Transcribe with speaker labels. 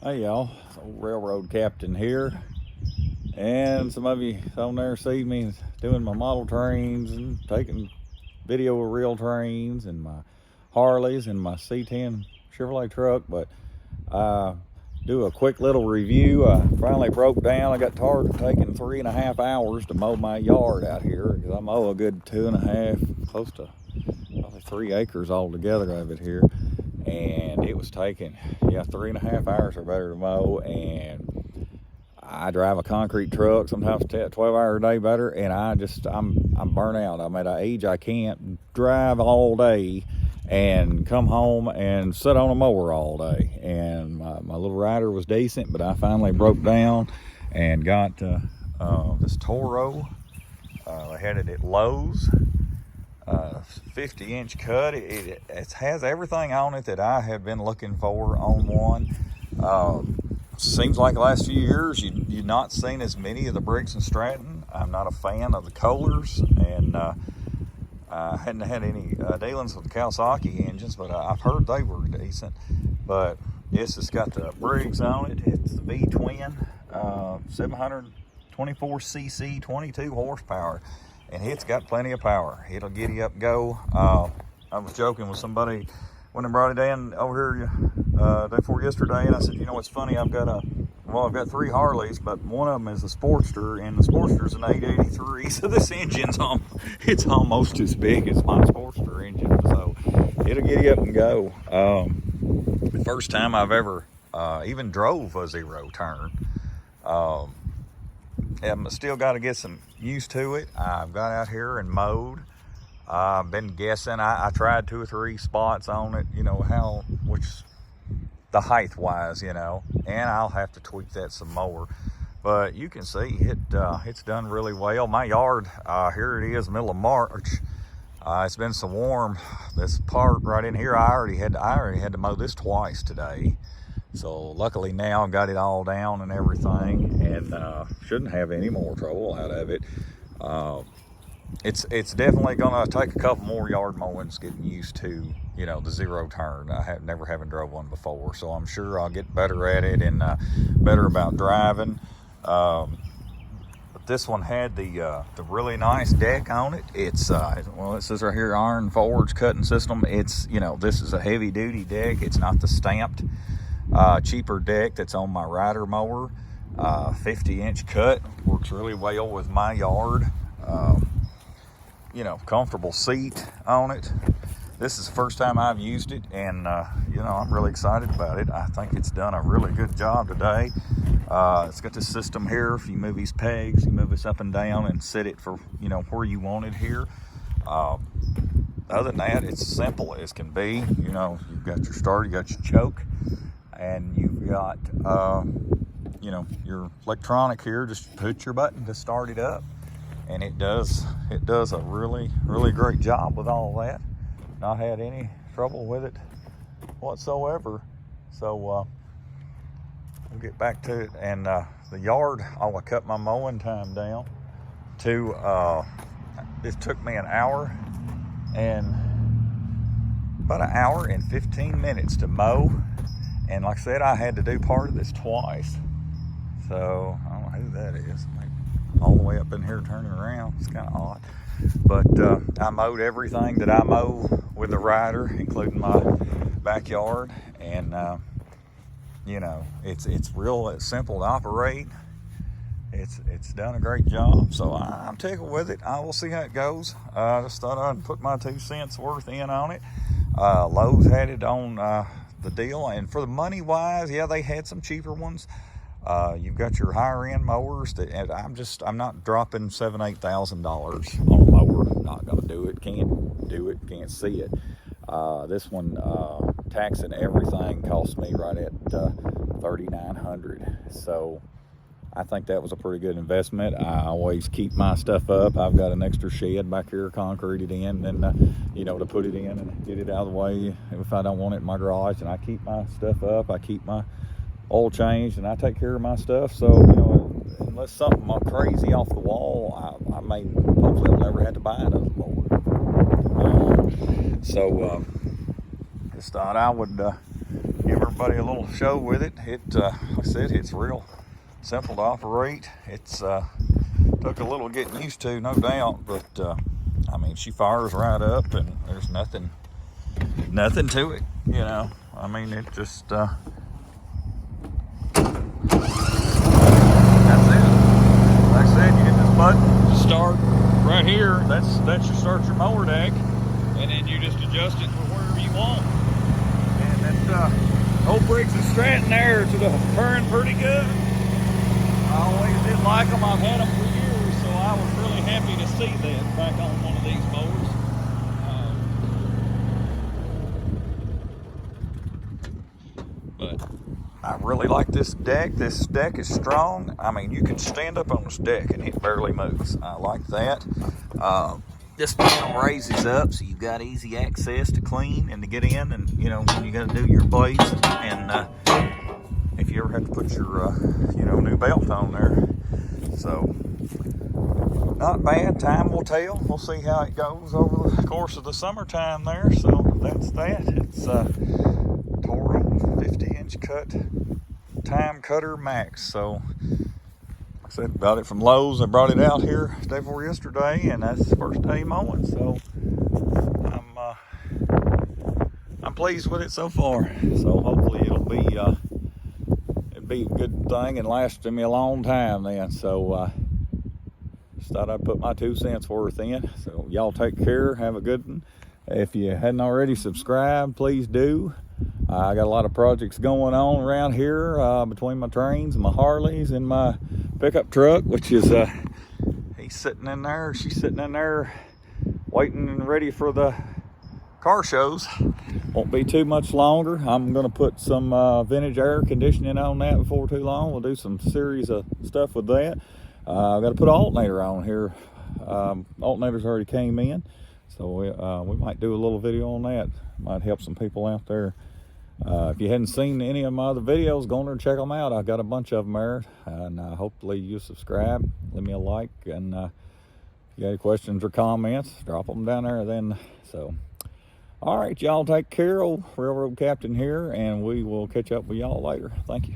Speaker 1: Hey y'all, old railroad captain here, and some of you on there see me doing my model trains and taking video of real trains and my Harleys and my C10 Chevrolet truck. But do a quick little review. I finally broke down. I got tired of taking 3.5 hours to mow my yard out here, because I mow a good 2.5, close to probably 3 acres altogether of it here. And it was taking 3.5 hours or better to mow. And I drive a concrete truck, sometimes 12 hours a day better, and I'm burnt out. I'm at an age I can't drive all day and come home and sit on a mower all day. And my little rider was decent, but I finally broke down and got this Toro. I had it at Lowe's. 50-inch cut. It has everything on it that I have been looking for on one. Seems like the last few years you've not seen as many of the Briggs and Stratton. I'm not a fan of the Kohlers, and I hadn't had any dealings with the Kawasaki engines, but I've heard they were decent. But this has got the Briggs on it. It's the V-twin, 724cc, 22 horsepower. And it's got plenty of power. It'll get you up and go. I was joking with somebody when I brought it in over here day before yesterday, and I said, you know, it's funny, I've got 3 Harleys, but one of them is a Sportster, and the Sportster's an 883, so this engine's it's almost as big as my Sportster engine, so it'll get you up and go. The first time I've ever even drove a zero turn. I've still got to get some used to it. I've got out here and mowed. I've been guessing. I tried 2 or 3 spots on it, which the height wise, and I'll have to tweak that some more. But you can see it's done really well. My yard, here it is, middle of March. It's been so warm. This part right in here, I already had to mow this twice today. So luckily now I've got it all down and everything, and shouldn't have any more trouble out of it. It's definitely gonna take a couple more yard mowings getting used to, the zero turn. I have never drove one before, so I'm sure I'll get better at it and better about driving. But this one had the really nice deck on it. It's it says right here, iron forge cutting system. It's this is a heavy duty deck. It's not the stamped cheaper deck that's on my rider mower. 50-inch cut, works really well with my yard. Comfortable seat on it. This is the first time I've used it, and I'm really excited about it. I think it's done a really good job today. It's got this system here. If you move these pegs, you move this up and down and set it for where you want it here. Other than that, it's simple as can be. You've got your start, you got your choke, and you've got your electronic here. Just put your button to start it up, and it does a really great job with all that. Not had any trouble with it whatsoever. So we'll get back to it. And the yard, I cut my mowing time down to this took me about an hour and 15 minutes to mow. And like I said, I had to do part of this twice. So I don't know who that is. Maybe all the way up in here turning around. It's kind of odd. But I mowed everything that I mow with the rider, including my backyard. And it's real simple to operate. It's done a great job. So I'm tickled with it. I will see how it goes. I just thought I'd put my 2 cents worth in on it. Lowe's had it on the deal, and for the money wise, they had some cheaper ones. You've got your higher end mowers and I'm not dropping $7,000-8,000 on a mower. Not gonna do it. Can't do it. Can't see it. This one, tax and everything, cost me right at $3,900. So I think that was a pretty good investment. I always keep my stuff up. I've got an extra shed back here, concreted in, and to put it in and get it out of the way if I don't want it in my garage. And I keep my stuff up. I keep my oil changed, and I take care of my stuff. So unless something crazy off the wall, I may hopefully I'll never have to buy another mower. Just thought I would give her everybody a little show with it. Like I said, it's real simple to operate. It's took a little getting used to, no doubt, but I mean, she fires right up, and there's nothing to it, you know. I mean, it just that's it. Like I said, you hit this button to start right here. That's your start your mower deck, and then you just adjust it to wherever you want. And that old Briggs and Stratton there to the turn pretty good. I always did like them. I've had them for years, so I was really happy to see that back on one of these mowers. But I really like this deck. This deck is strong. I mean, you can stand up on this deck and it barely moves. I like that. This panel raises up, so you've got easy access to clean and to get in, and you know, when you got to do your blades, and if you ever have to put your you know, new belt on there. So not bad. Time will tell. We'll see how it goes over the course of the summertime there. So that's that. It's Toro 50-inch cut time cutter max. So like I said, got it from Lowe's. I brought it out here day before yesterday, and that's the first day mowing. So I'm pleased with it so far. So hopefully it'll be a good thing and last me a long time then. So just thought I'd put my 2 cents worth in. So y'all take care, have a good one. If you hadn't already subscribed, please do. I got a lot of projects going on around here between my trains and my Harleys and my pickup truck, which is he's sitting in there, she's sitting in there waiting and ready for the car shows. Won't be too much longer. I'm going to put some vintage air conditioning on that before too long. We'll do some series of stuff with that. I've got to put an alternator on here. Alternators already came in, so we might do a little video on that. Might help some people out there. If you hadn't seen any of my other videos, go on there and check them out. I've got a bunch of them there, and hopefully you subscribe, leave me a like, and if you got any questions or comments, drop them down there then. So all right, y'all take care. Old Railroad Captain here, and we will catch up with y'all later. Thank you.